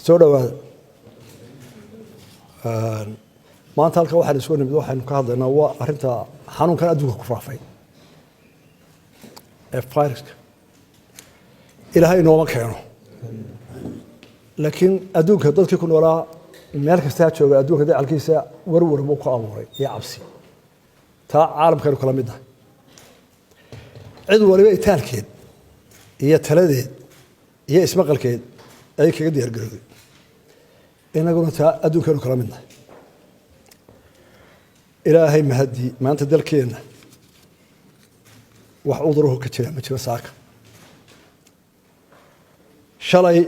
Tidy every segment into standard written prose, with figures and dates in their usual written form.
soo dhawaada maanta halka waxaan isku nimid waxaynu ka hadlaynaa waa arrinta xanuunkan adduunka ku faafay ee viruska ilaahay inooma keeno laakiin adduunka dadkii ku noolaa meel kasta jooga adduunka dacalkiisa warwar buu ku abuuray iyo cabsi taa caalamkaynu kala mid nahay cid waliba itaalkeed iyo taladeed iyo ismaqalkeed ay kaga diyaargarowday inaguna taa adduunkaynu kala mid nahay ilaahay mahadii maanta dalkeenna wax uduruhu ka jira ma jiro saaka shalay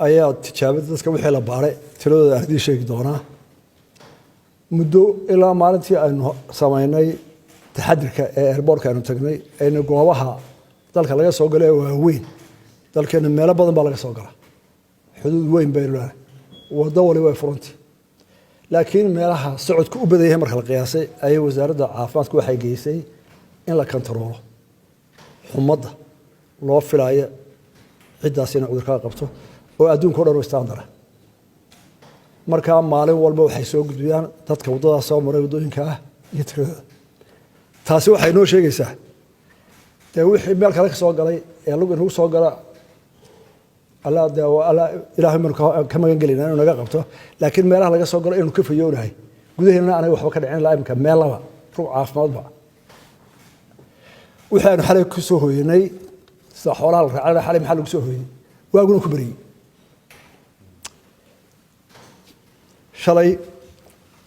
ayaa tijaabada dadka wixii la baaray tiradooda aan idiin sheegi doonaa muddo ilaa maalintii aynu samaynay taxadirka ee airbortka aynu tagnay aynu goobaha dalka laga soo galay ee waaweyn dalkeenna meelo badan baa laga soo gala xuduud weyn baynu leedahay waddo waliba way furantay laakiin meelaha socodku u badan yahay marka la qiyaasay ayay wasaaradda caafimaadku waxay geysay in la kantaroolo xumadda loo filaayo ciddaas inay cudurkaa qabto oo adduunka o dhan u istaandara markaa maalin walba waxay soo gudbiyaan dadka waddadaas soo maray waddooyinka ah iyo tiradooda taasi waxay noo sheegaysaa dee wixii meel kale ka soo galay ee lug inagu soo gala ilaahay manu ka magan gelina inuu naga qabto laakiin meelaha laga soo galo inuu ka fayoonahay gudaheena anaga waxba ka dhicin ilaa imika meel laba rug caafimaadba wixii aanu xalay ku soo hooyanay sida xoolaha la raacana xalay maxaa lagu soo hooyey waaguna ku bariyey shalay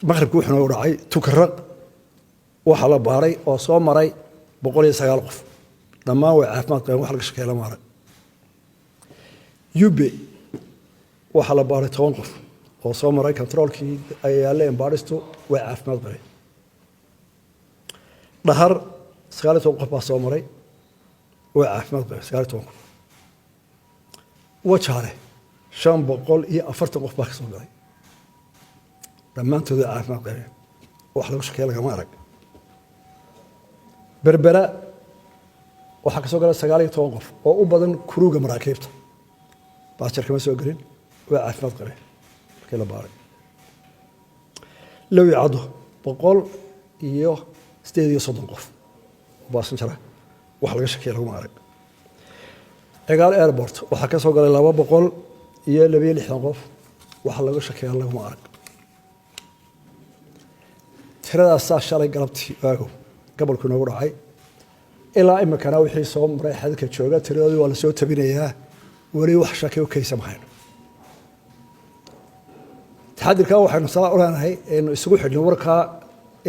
maqribkii wuxuu noogu dhacay tukaraq waxaa la baaray oo soo maray 109 qof dhammaan way caafimaad qabeen wax laga shakeeyo lama arag yube waxaa la baaray 10 qof oo soo maray controlkii ay yaaleen baaristu way caafimaad qabeen dhahar 9 qof baa soo maray way caafimaad qabeen 9 qof wajaale 540 qof baa ka soo galay dhammaantood caafimaad qabeen wax laga shakeeyo lagama arag berbera waxaa ka soo galay 19 qof oo u badan kuruuga maraakiibta baajar kama soo gelin way caafimaad qabeen markii la baaray lowi caddo 130 qof baasan jara wax laga shakeeyo lagama arag cigaal airport waxaa ka soo galay 262 qof wax laga shakeeyo lagama arag tiradaas shalay galabtii waago gobolku noogu dhacay ilaa imikana wixii soo maray xadka jooga tiradoodii waa la soo tabinayaa weli wax shaki u kaysa mahayno taxadirkaa waxaynu saa oranahay inuu isugu xidhno warkaa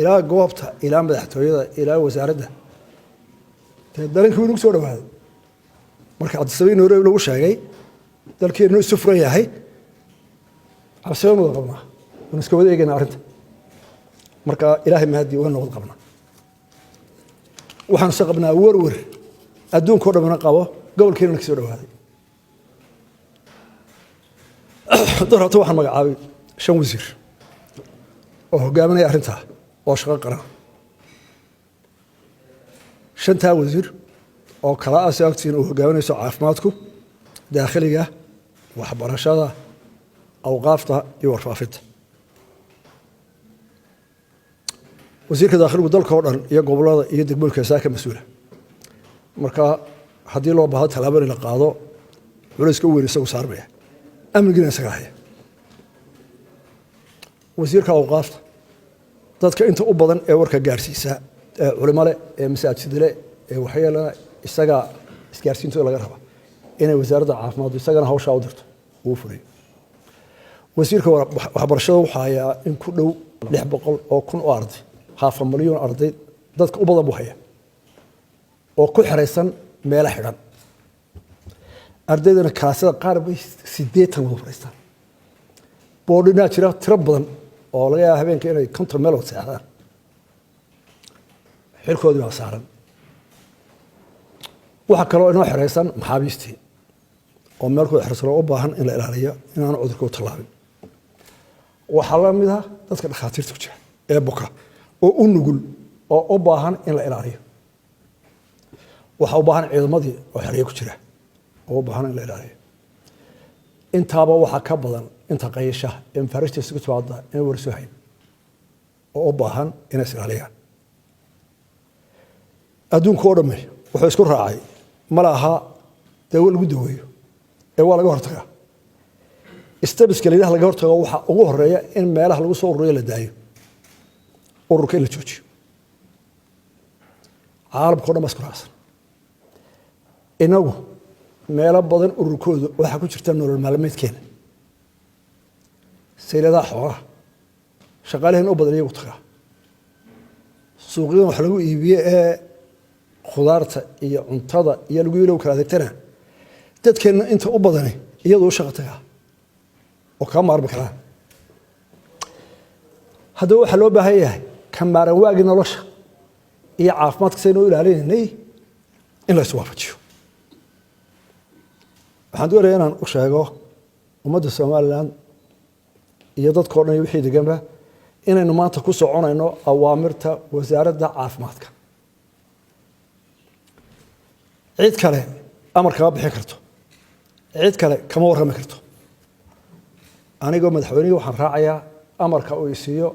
ilaa goobta ilaa madaxtooyada ilaa wasaaradda dee dalankii wuu nagu soo dhawaaday marka cabdisabiin hore lagu sheegay dalkeennu isu furan yahay cabsiban wada qabnaa waan iska wada eegaynaa arrinta marka ilaahay mahadii waa nabad qabnaa waxaan soo qabnaa warwar adduunka oo dhamana qabo gobolkeena ka soo dhawaaday doorto waxaan magacaabay 5 wasiir oo hogaaminaya arrinta oo shaqo qaran 5 wasiir oo kala asaagtiin oo hogaaminayso caafimaadku daakhiliga waxbarashada awqaafta iyo warfaafinta wasiirka daakhiligu dalka oo dhan iyo gobolada iyo degmooyinka saaka mas'uula marka haddii loo baahdo talaabo in la qaado culayska weyn isagu saarmaya amnigiina isaga haya wasiirka awqaafta dadka inta u badan ee warka gaarsiisa ee culimo leh ee masaajid leh ee waxyeelana isaga isgaarsiintooda laga raba inay wasaaradda caafimaadku isagana hawshaa u dirto uu furiyo wasiirka waxbarashada waxaa hayaa in ku dhow 600 oo kun oo arday 500,000 arday dadka u badan buu haya oo ku xiraysan meelo xidhan ardaydana kaasada qaar bay 80 wada fadhiistaan boodhinaa jira tiro badan oo laga yaaba habeenkii inay 50 meelood seexdaan xilkoodii baa saaran waxaa kaloo inoo xiraysan maxaabiistii oo meelkooda xirsan oo u baahan in la ilaaliyo inaan cudurka u tallaabin waxaa la mid ah dadka dhakhaatiirta ku jira ee buka oo u nugul oo u baahan in la ilaaliyo waxa u baahan ciidamadii oo xiriir ku jira oo u baahan in la ilaaliyo intaaba waxa ka badan inta qayasha in farishtiisa ku timaada in warso hayn oo u baahan inay isticmaalaan adduunka oo dhamay wuxuu isku raacay malaha dawo lagu daweeyo ee waa laga hortagaa istabiska leeyahay laga hortago waxa ugu horeeya in meelaha lagu soo ururiyo la daayo ururka la joojiyo caalamka oo dhan isku raacsan inagu meelo badan ururkooda waxa ku jirta nolol maalmeedkeena saylada xoolaha shaqaalaheena u badan iyagu tagaa suuqyada wax lagu iibiyo ee khudaarta iyo cuntada iyo lagu iilow kala adeegtana dadkeena inta u badan iyadoo shaqo tagaa oo ka maarmi karaa haddaba waxa loo baahan yahay kamaaran waagi nolosha iyo caafimaadka saynu ilaalinay in la iswaafajiyo waxaan doonayaa inaan u sheego ummadda Soomaaliland iyo dadka oo dhan wixii deganba inaynu maanta ku soconayno awaamirta wasaaradda caafimaadka cid kale amar kama bixin karto cid kale kama warrami karto anigoo madaxweynaha waxaan raacayaa amarka uu isiiyo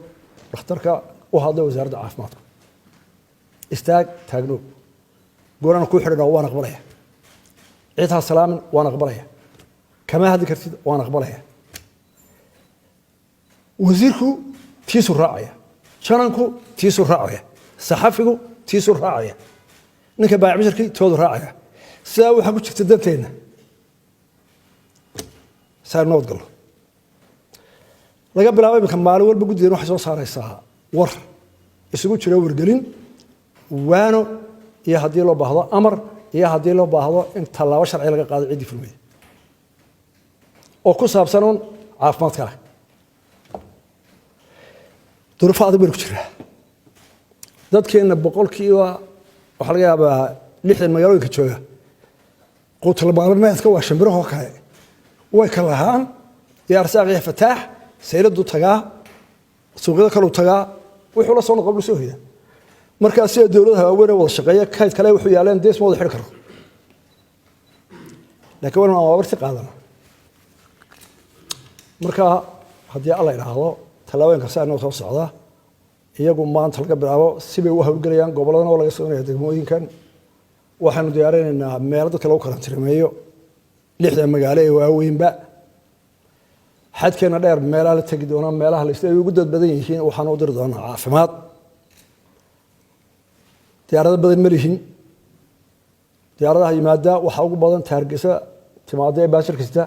dhakhtarka u hadlay wasaaradda caafimaadka istaag taagno goorana ku xidhan waan aqbalaya cid ha salaamin waan aqbalaya kama hadli kartid waan aqbalaya wasiirku tiisu raacaya jananku tiisu raacaya saxafigu tiisu raacaya ninka baayacmisharkii toodu raacaya sidaa waxa ku jirta danteena saa nabad galo laga bilaabo imika maalin walba guddigan waxay soo saaraysaa war isugu jira wargelin waano iyo haddii loo baahdo amar iyo haddii loo baahdo in tallaabo sharci laga qaado ciddii fulmaya oo ku saabsan uun caafimaadka duruufo adag baynu ku jiraa dadkeenna boqolkiiba waxaa laga yaabaa 60 magaalooyinka jooga quutal maalmeedka waa shimbirahoo kale way ka lahaan diyaar saaqiya fataax sayladu tagaa suuqyada kale u tagaa wuxuu la soo noqon soo hida marka si dawladda waaweyn wada shaqeeya kayd kale wuxuu yaaleen dees mooda xir karo laakiin waan warti qaadana marka haddii alla ilaahdo talaabooyinka saano soo socda iyagu maanta laga bilaabo sibay u hawlgalayaan goboladana oo laga soo inay degmooyinkan waxaanu diyaarinaynaa meel dadka lagu karantiimeeyo 60 magaalo ee waaweynba xadkeena dheer meelaha la tagi doona meelaha la isla ugu dad badan yihiin waxaan u dir doonaa caafimaad diyaarada badan ma lihin diyaaradaha yimaada waxa ugu badan taargisa timaada ee baashir kasta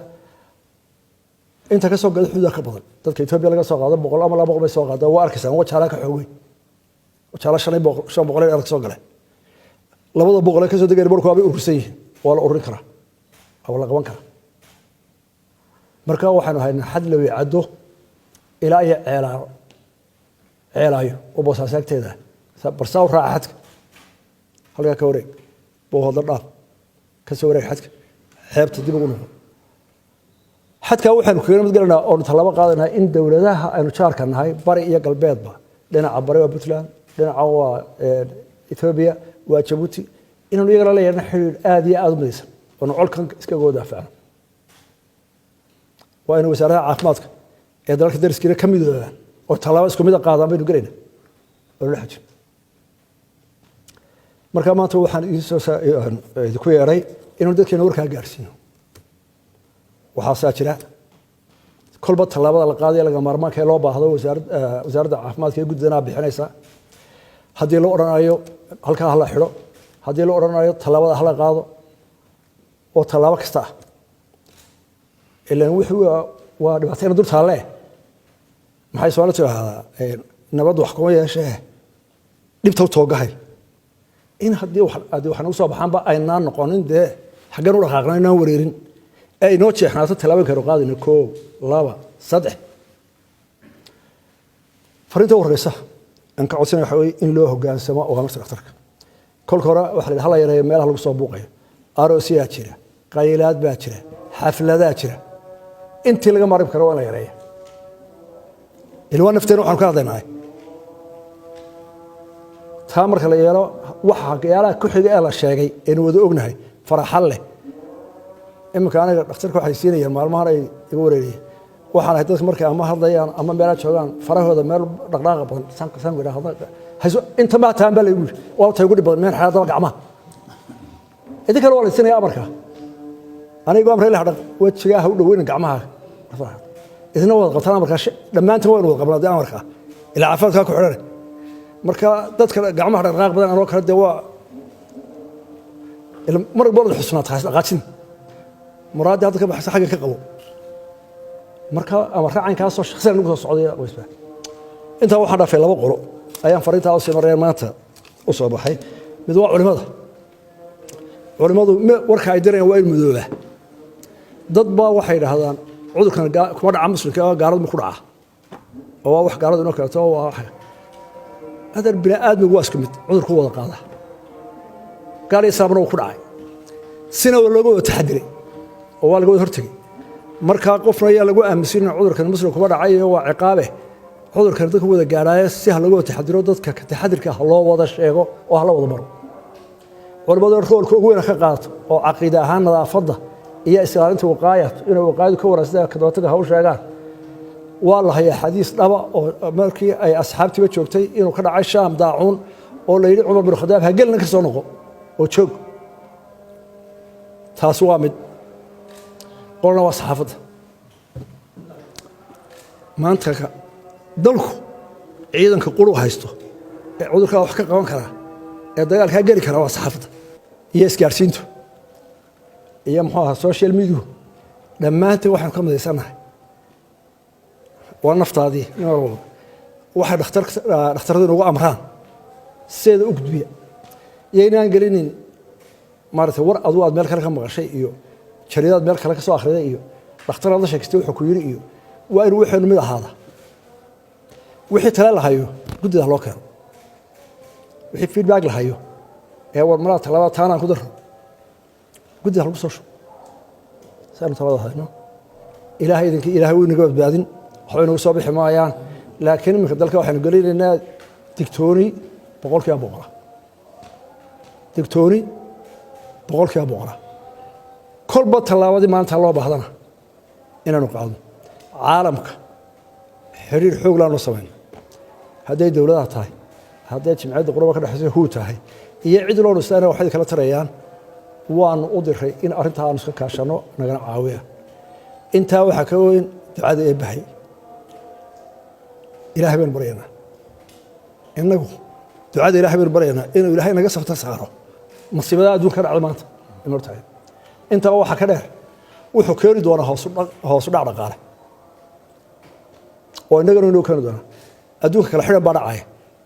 inta ka soo gada xuduuda ka badan dadka Itoobiya laga soo qaado 100 ama 200 bay soo qaadaan waa arkaysan wajaala ka xoogay wajaala 500 ee soo galay 200 ka soo degay barku ay urursan yihiin waa la ururin karaa aw la qaban karaa marka waxaanu haynaa xad la wicado ilaa ay ceelaayo oo boosaasagteeda barsaw raaxadka halka ka wareeg boo hada dhaaf ka soo wareeg xadka xeebta dib ugu noqon xadka waxaanu kaga mid galnaa oo talaba qaadanaa in dawladaha aynu jaarka nahay bari iyo galbeedba dhinaca bari waa Puntland dhinaca waa Ethiopia waa Djibouti inuu iyaga la leeyahay xiriir aad iyo aad u midaysan oo colkan iska goodafaan waa in wasaaradda caafimaadka ee dalka dariskiina ka mid ah oo talaabo isku mid ah qaadaan baynu galeynaa oo la xajin marka maanta waxaan idinku yeeray inuu dadkeena warkaa gaarsiino waxaa jira kolba talaabada la qaadayo laga maarmaanka ee loo baahdo wasaaradda caafimaadka ee guddana bixinaysa haddii loo oranayo halkaa hala xidho haddii loo oranayo talaabada hala qaado oo talaabo kasta ah ilaan wuxuu waa dhibaateena dul taalle maxay soo la tiraahdaa nabad wax kuma yeeshee dhibta u toogahay in haddii waxaan u soo baxaanba aynaan noqonin dee xaggan u dhaqaaqnay inaan wareerin ee inoo jeexnaato talaabooyinka aynu qaadayno 1 2 3 fariinta wareysa aan ka codsanay waxa weeye in loo hoggaansamo awaamirta dhakhtarka kolka hore waxa la yareeyo meelaha lagu soo buuqayo aroosiyaa jira qaylaad baa jira xafladaa jira intii laga marin karo waa la yareeyo ilaa nafteena waxaan ka hadlaynaa taa marka la yeelo waxa gaalaha ku xiga ee la sheegay in wada ognahay faraxal leh iminka aniga dhakhtarka waxay siinayaan maalmahan ay iga wareeriyeen waxaan ahay dadka markay ama hadlayaan ama meelaha joogaan farahooda meel dhaqdhaaqa badan sanka idhaahda hayso inta maa tahan baa laygu yidhi waa tay ugu dhib badan meen xaadaba gacmaha idin kale waa la siinaya amarka anigu amray la hadhan wejigaa ha u dhaweyna gacmaha idina wada qabtaan amarkaa dhammaantiin waynu wada qabnaa dee amarkaa ilaa caafimaadkaa ku xidhane marka dadka gacmaha dhaqdhaqaaq badan anoo kale dee waa mar walba xusnaad dhaqaajin muraadii hadda ka baxaysa xagga ka qabo marka ama raacankaasoo shakhsiyan ugu soo socday waysbaa intaa waxaan dhaafay laba qolo ayaan fariintaa usii mareen maanta u soo baxay mid waa culimmadu warka ay dirayaan waa in mudooba dad baa waxay idhaahdaan cudurkan kuma dhaca muslimka gaaladu ma ku dhaca oo waa wax gaaladu inoo kaleeto waa hadar bini aadmigu waa isku mid cudurku wada qaada gaal iyo saabna wuu ku dhacay sina waa looga wada taxadiray oo waa laga wada hortegey markaa qofna ayaa lagu aaminsan cudurkan muslim kuma dhacay waa ciqaabe cudurkan dadka wada gaadhaaya si ha laga wada taxadiro dadka ka taxadirka ha loo wada sheego oo ha la wada maro culimmadu roolka ugu weyn ka qaato oo caqiide ahaan nadaafadda iyo islaalinta waqaayad inay waqaayadu ka wanaagsan ka dootaga ha u sheegaan waa la hayaa xadiis dhaba oo markii ay asxaabtiiba joogtay inuu ka dhacay shaam daacuun oo la yidhi cumar bin khadaab ha gelina ka soo noqo oo joog taas waa mid qolna waa saxaafadda maanta dalku ciidanka quru haysto ee cudurkaa wax ka qaban karaa ee dagaalkaa geli karaa waa saxaafadda iyo isgaarsiintu iyo muxuu ahaa social media dhammaantiin waxaanu ka midaysannahay waa naftaadii waxay dhakhtaradu inugu amraan sideeda u gudbiya iyo inaan gelinin maaragtay war aduu aad meel kale ka maqashay iyo jaridaad meel kale ka soo akhriday iyo dhakhtar aad la sheegtay wuxuu ku yidhi iyo waa inuu waxaynu mid ahaada wixii tale la hayo guddida loo keeno wixii feedback la hayo ee war malaa talabaad taanaan ku darro guddida lagu soo shubo saanu talada hayno ilaahay idinkii ilaahay wuu inaga badbaadin waxba inagu soo bixi maayaan laakiin iminka dalka waxaynu gelinaynaa digtooni boqolkiiba boqola digtooni boqolkiiba boqola kolba tallaabadii maanta loo baahdana inaanu qaadno caalamka xiriir xoog laanu samayno hadday dowladaha tahay hadday jimciyadda quraba ka dhexaysa huu tahay iyo cid loo nustaana waxay kala tarayaan waanu u diray in arrintaa aanu iska kaashanno nagana caawiya intaa waxaa ka weyn ducada ee bahay ilaahay baynu baryaynaa innagu ducada ilaahay baynu baryaynaa inuu ilaahay naga safta saaro masiibada adduunka ka dhacda maanta inoo tahay intaa waxaa ka dheer wuxuu keeni doonaa hoosu dhac dhaqaale oo innagana inoo keeni doonaa adduunka kala xidhan baa dhacaya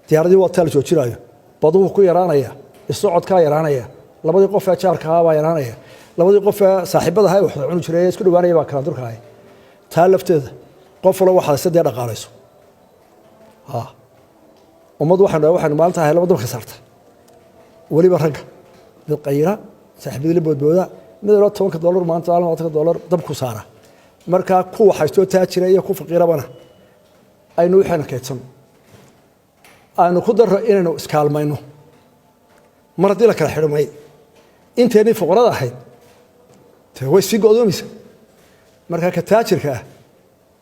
diyaaradii waa taal joojinaayo baduhu ku yaraanaya isocodkaa yaraanaya labadii qof ee jaarkaa baa yaraanaya labadii qof ee saaxiibada ahaa waxda cuni jiray isku dhawaanaya baa kala durkaaya taa lafteeda qof wala waxaad sadee dhaqaalayso ummad waxaynu maalinta ahay laba dabka saarta weliba ragga mid qayra saaxiibadii la boodbooda mid ilo $10 maanta $20 dabku saara markaa kuwa haystoo taajira iyo ku faqiirabana aynu waxayna kaydsan aynu ku darro inaynu iskaalmayno mar haddii la kala xidhmay inteennii fuqarada ahayd way sii go'doomaysa markaa ka taajirka ah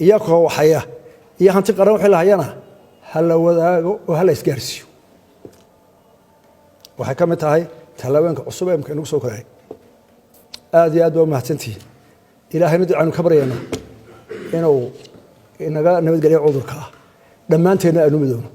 iyo koo waxaya iyo hanti qaran wixii la hayana ha la wadaago oo ha la isgaarsiiyo waxay ka mid tahay tallaabooyinka cusub ee inagu soo koray aad iyo aad baa mahadsantihiin ilaahayna ducaanu ka baryaynaa inuu inaga nabadgeliyo cudurka dhammaanteedna aanu midoono